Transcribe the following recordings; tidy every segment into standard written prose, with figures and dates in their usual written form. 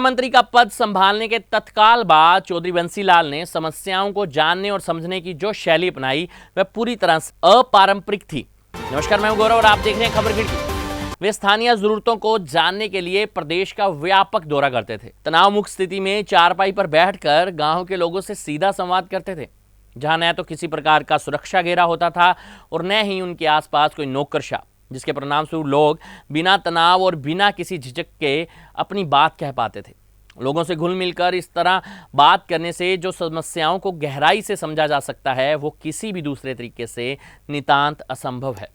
मंत्री का पद संभालने के तत्काल बाद चौधरी बंसीलाल ने समस्याओं को जानने और समझने की जो शैली अपनाई वह पूरी तरह से अपारंपरिक थी। नमस्कार, मैं हूं गौरव और आप देख रहे हैं खबर खिड़की। वे स्थानीय जरूरतों को जानने के लिए प्रदेश का व्यापक दौरा करते थे। तनाव मुक्त स्थिति में चारपाई पर बैठकर गांव के लोगों से सीधा संवाद करते थे, जहां न तो किसी प्रकार का सुरक्षा घेरा होता था और न ही उनके आसपास कोई नौकरशाह, जिसके परिणामस्वरूप लोग बिना तनाव और बिना किसी झिझक के अपनी बात कह पाते थे। लोगों से घुल मिलकर इस तरह बात करने से जो समस्याओं को गहराई से समझा जा सकता है वो किसी भी दूसरे तरीके से नितांत असंभव है।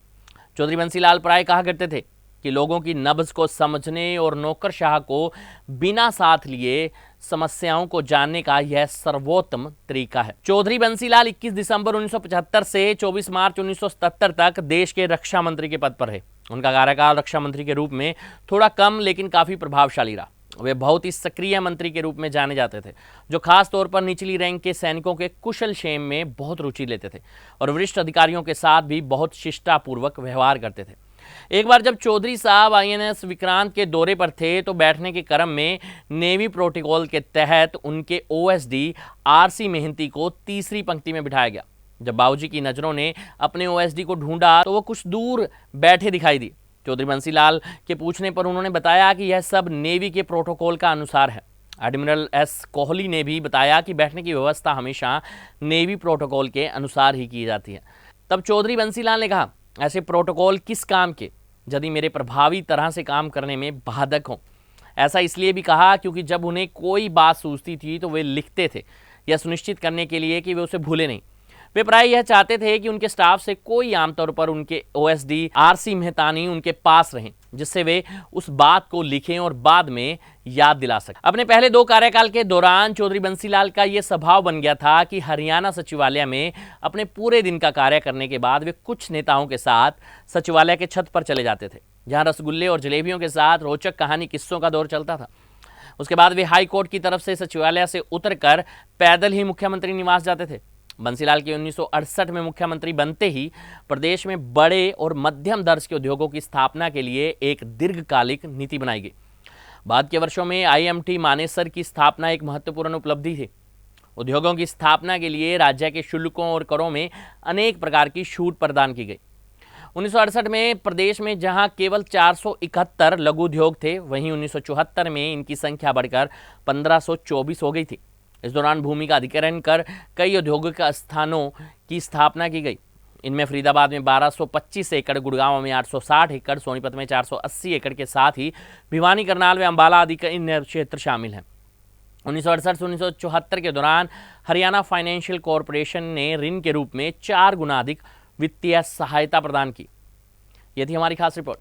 चौधरी बंसीलाल प्राय कहा करते थे कि लोगों की नब्ज को समझने और नौकरशाह को बिना साथ लिए समस्याओं को जानने का यह सर्वोत्तम तरीका है। चौधरी बंसीलाल 21 दिसंबर 1975 से 24 मार्च 1977 तक देश के रक्षा मंत्री के पद पर रहे। उनका कार्यकाल रक्षा मंत्री के रूप में थोड़ा कम लेकिन काफी प्रभावशाली रहा। वे बहुत ही सक्रिय मंत्री के रूप में जाने जाते थे, जो खास तौर पर निचली रैंक के सैनिकों के कुशल क्षेम में बहुत रुचि लेते थे और वरिष्ठ अधिकारियों के साथ भी बहुत शिष्टापूर्वक व्यवहार करते थे। एक बार जब चौधरी साहब INS विक्रांत के दौरे पर थे तो बैठने के क्रम में नेवी प्रोटोकॉल के तहत उनके OSD RC मेहंती को तीसरी पंक्ति में बिठाया गया। जब बाबूजी की नजरों ने अपने OSD को ढूंढा तो वो कुछ दूर बैठे दिखाई दी। चौधरी बंसीलाल के पूछने पर उन्होंने बताया कि यह सब नेवी के प्रोटोकॉल का अनुसार है। एडमिरल S कोहली ने भी बताया कि बैठने की व्यवस्था हमेशा नेवी प्रोटोकॉल के अनुसार ही की जाती है। तब चौधरी बंसीलाल ने कहा, ऐसे प्रोटोकॉल किस काम के यदि मेरे प्रभावी तरह से काम करने में बाधक हों। ऐसा इसलिए भी कहा क्योंकि जब उन्हें कोई बात सूझती थी तो वे लिखते थे, यह सुनिश्चित करने के लिए कि वे उसे भूले नहीं। वे प्राय यह चाहते थे कि उनके स्टाफ से कोई आमतौर पर उनके OSD RC मेहतानी उनके पास रहें, जिससे वे उस बात को लिखें और बाद में याद दिला सकें। अपने पहले 2 कार्यकाल के दौरान चौधरी बंसीलाल का यह स्वभाव बन गया था कि हरियाणा सचिवालय में अपने पूरे दिन का कार्य करने के बाद वे कुछ नेताओं के साथ सचिवालय के छत पर चले जाते थे, जहां रसगुल्ले और जलेबियों के साथ रोचक कहानी किस्सों का दौर चलता था। उसके बाद वे हाई कोर्ट की तरफ से सचिवालय से उतरकर पैदल ही मुख्यमंत्री निवास जाते थे। बंसीलाल के 1968 में मुख्यमंत्री बनते ही प्रदेश में बड़े और मध्यम दर्ज के उद्योगों की स्थापना के लिए एक दीर्घकालिक नीति बनाई गई। बाद के वर्षों में IMT मानेसर की स्थापना एक महत्वपूर्ण उपलब्धि थी। उद्योगों की स्थापना के लिए राज्य के शुल्कों और करों में अनेक प्रकार की छूट प्रदान की गई। 1968 में प्रदेश में जहां केवल 471 लघु उद्योग थे, वहीं 1974 में इनकी संख्या बढ़कर 1524 हो गई थी। इस दौरान भूमि का अधिग्रहण कर कई औद्योगिक स्थानों की स्थापना की गई। इनमें फरीदाबाद में 1225 एकड़, गुड़गांव में 860 एकड़, सोनीपत में 480 एकड़ के साथ ही भिवानी, करनाल व अंबाला आदि कई क्षेत्र शामिल हैं। 1968 से 1974 के दौरान हरियाणा फाइनेंशियल कॉरपोरेशन ने ऋण के रूप में 4 गुना अधिक वित्तीय सहायता प्रदान की। यह थी हमारी खास रिपोर्ट।